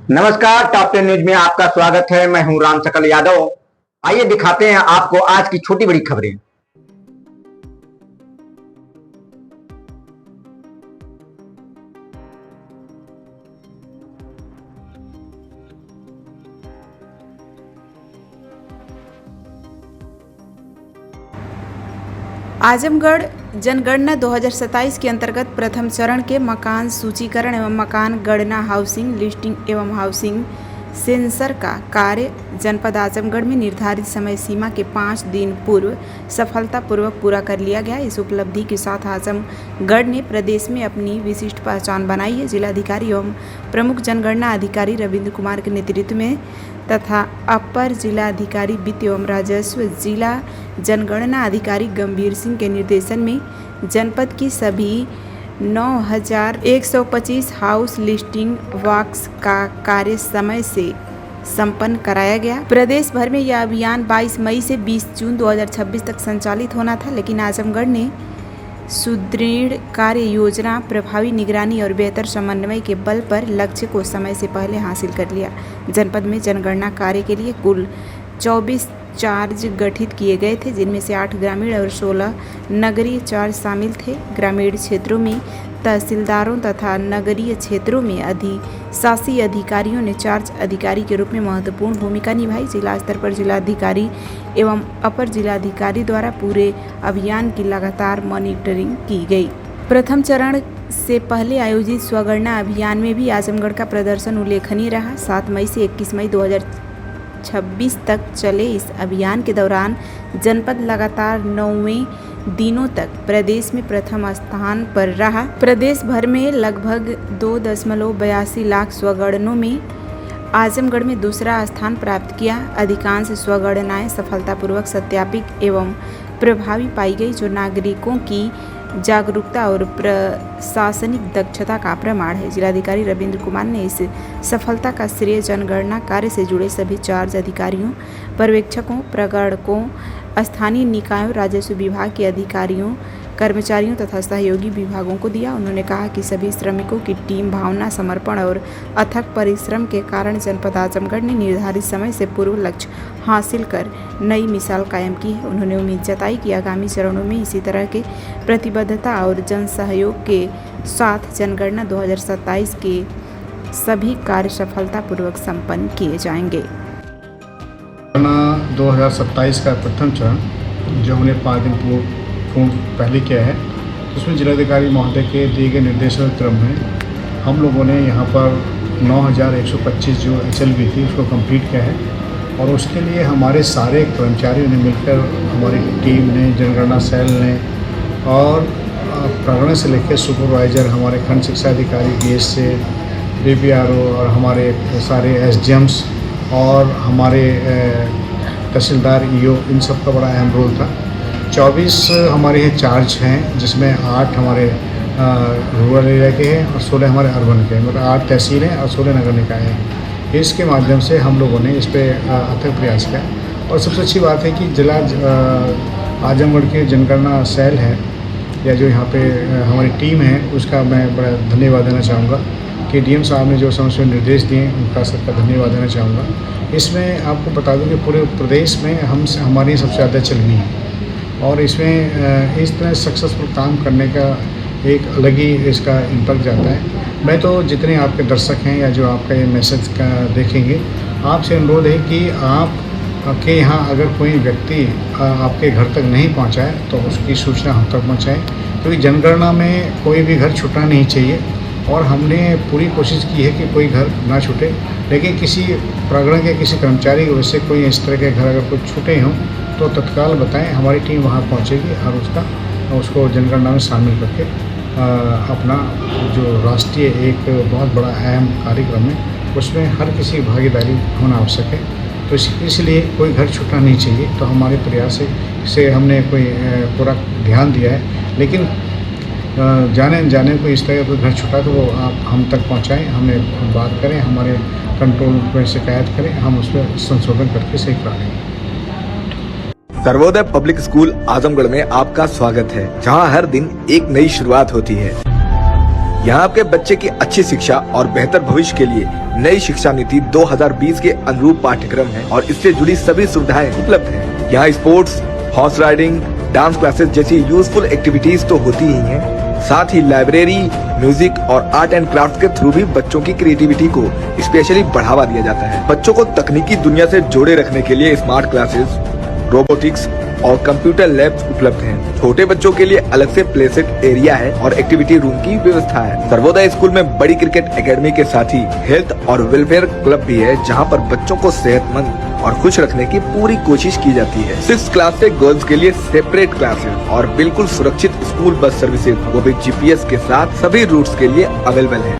नमस्कार, top 10 news में आपका स्वागत है। मैं हूं राम सकल यादव। आइए दिखाते हैं आपको आज की छोटी बड़ी खबरें। आजमगढ़ जनगणना 2027 के अंतर्गत प्रथम चरण के मकान सूचीकरण एवं मकान गणना हाउसिंग लिस्टिंग एवं हाउसिंग सेंसर का कार्य जनपद आजमगढ़ में निर्धारित समय सीमा के 5 दिन पूर्व सफलतापूर्वक पूरा कर लिया गया। इस उपलब्धि के साथ आजमगढ़ ने प्रदेश में अपनी विशिष्ट पहचान बनाई है। जिलाधिकारी एवं प्रमुख जनगणना अधिकारी रविंद्र कुमार के नेतृत्व में तथा अपर जिलाधिकारी वित्त एवं राजस्व जिला जनगणना अधिकारी गंभीर सिंह के निर्देशन में जनपद की सभी 9125 हाउस लिस्टिंग वर्क्स का कार्य समय से संपन्न कराया गया। प्रदेश भर में यह अभियान 22 मई से 20 जून 2026 तक संचालित होना था, लेकिन आजमगढ़ ने सुदृढ़ कार्य योजना, प्रभावी निगरानी और बेहतर समन्वय के बल पर लक्ष्य को समय से पहले हासिल कर लिया। जनपद में जनगणना कार्य के लिए कुल 24 चार्ज गठित किए गए थे, जिनमें से 8 ग्रामीण और 16 नगरीय चार्ज शामिल थे। ग्रामीण क्षेत्रों में तहसीलदारों तथा नगरीय क्षेत्रों में अधिशासी अधिकारियों ने चार्ज अधिकारी के रूप में महत्वपूर्ण भूमिका निभाई। जिला स्तर पर जिलाधिकारी एवं अपर जिलाधिकारी द्वारा पूरे अभियान की लगातार मॉनिटरिंग की गई। प्रथम चरण से पहले आयोजित स्वगणना अभियान में भी आजमगढ़ का प्रदर्शन उल्लेखनीय रहा। 7 मई से 21 मई 2026 तक चले इस अभियान के दौरान जनपद लगातार 9वें दिनों तक प्रदेश में प्रथम स्थान पर रहा। प्रदेश भर में लगभग 2.82 लाख स्वगणनों में आजमगढ़ में दूसरा स्थान प्राप्त किया। अधिकांश स्वगणनाएं सफलतापूर्वक सत्यापित एवं प्रभावी पाई गई, जो नागरिकों की जागरूकता और प्रशासनिक दक्षता का प्रमाण है। जिलाधिकारी रविंद्र कुमार ने इस सफलता का श्रेय जनगणना कार्य से जुड़े सभी चार्ज अधिकारियों, पर्यवेक्षकों, प्रगणकों, स्थानीय निकायों, राजस्व विभाग के अधिकारियों, कर्मचारियों तथा सहयोगी विभागों को दिया। उन्होंने कहा कि सभी श्रमिकों की टीम भावना, समर्पण और अथक परिश्रम के कारण जनपद आजमगढ़ ने निर्धारित समय से पूर्व लक्ष्य हासिल कर नई मिसाल कायम की है। उन्होंने उम्मीद जताई कि आगामी चरणों में इसी तरह के प्रतिबद्धता और जन सहयोग के साथ जनगणना 2027 के सभी कार्य सफलतापूर्वक संपन्न किए जाएंगे। 2027 का प्रथम चरण जो हमने 5 दिन पूर्ण पहले किया है, उसमें जिलाधिकारी महोदय के दिए गए निर्देशों के क्रम में हम लोगों ने यहाँ पर 9125 जो HLB थी उसको कंप्लीट किया है। और उसके लिए हमारे सारे कर्मचारियों ने मिलकर, हमारी टीम ने, जनगणना सेल ने और प्रगणना से लेकर सुपरवाइज़र, हमारे खंड शिक्षा अधिकारी BS से BPRO और हमारे सारे SDMs और हमारे तहसीलदार EO, इन सब का बड़ा अहम रोल था। 24 हमारे ये चार्ज हैं, जिसमें 8 हमारे रूरल एरिया के हैं और 16 हमारे अर्बन के हैं, मतलब 8 तहसील हैं और 16 नगर निकाय हैं। इसके माध्यम से हम लोगों ने इस पर अथक प्रयास किया। और सबसे अच्छी बात है कि जिला आजमगढ़ के जनगणना सेल है या जो यहाँ पे हमारी टीम है, उसका मैं बड़ा धन्यवाद देना चाहूँगा कि DM साहब ने जो समय निर्देश दिए उनका सबका धन्यवाद देना चाहूँगा। इसमें आपको बता दूँ कि पूरे प्रदेश में हमारी सबसे ज़्यादा चलनी है और इसमें इस तरह सक्सेसफुल काम करने का एक अलग ही इसका इम्पैक्ट जाता है। मैं तो जितने आपके दर्शक हैं या जो आपका ये मैसेज का देखेंगे, आपसे अनुरोध है कि आपके यहाँ अगर कोई व्यक्ति आपके घर तक नहीं पहुँचा है तो उसकी सूचना हम तक पहुँचाएँ, क्योंकि जनगणना में कोई भी घर छूटना नहीं चाहिए। और हमने पूरी कोशिश की है कि कोई घर ना छूटे, लेकिन किसी प्रगणक या किसी कर्मचारी की वजह से कोई इस तरह के घर अगर कुछ छूटे हों तो तत्काल बताएं, हमारी टीम वहां पहुंचेगी और उसको जनगणना में शामिल करके अपना जो राष्ट्रीय एक बहुत बड़ा अहम कार्यक्रम है उसमें हर किसी की भागीदारी होना आवश्यक है। तो इसलिए कोई घर छूटना नहीं चाहिए। तो हमारे प्रयास से हमने कोई पूरा ध्यान दिया है, लेकिन जाने को इस तरह का कोई घर छूटा तो वो आप हम तक पहुँचाएँ, हमें बात करें, हमारे कंट्रोल पर शिकायत करें, हम उस पर संशोधन करके सही करा लेंगे। सर्वोदय पब्लिक स्कूल आजमगढ़ में आपका स्वागत है, जहां हर दिन एक नई शुरुआत होती है। यहाँ आपके बच्चे की अच्छी शिक्षा और बेहतर भविष्य के लिए नई शिक्षा नीति 2020 के अनुरूप पाठ्यक्रम है और इससे जुड़ी सभी सुविधाएं उपलब्ध हैं। यहाँ sports, horse riding, dance classes जैसी यूजफुल एक्टिविटीज तो होती ही हैं, साथ ही लाइब्रेरी, म्यूजिक और आर्ट एंड क्राफ्ट के थ्रू भी बच्चों की क्रिएटिविटी को स्पेशली बढ़ावा दिया जाता है। बच्चों को तकनीकी दुनिया से जोड़े रखने के लिए स्मार्ट क्लासेस, रोबोटिक्स और कंप्यूटर लैब्स उपलब्ध हैं। छोटे बच्चों के लिए अलग से प्ले सेट एरिया है और एक्टिविटी रूम की व्यवस्था है। सर्वोदय स्कूल में बड़ी क्रिकेट एकेडमी के साथ ही हेल्थ और वेलफेयर क्लब भी है, जहां पर बच्चों को सेहतमंद और खुश रखने की पूरी कोशिश की जाती है। 6th क्लास से गर्ल्स के लिए सेपरेट क्लासेस और बिल्कुल सुरक्षित स्कूल बस सर्विसेज, वो भी GPS के साथ सभी रूट्स के लिए अवेलेबल है।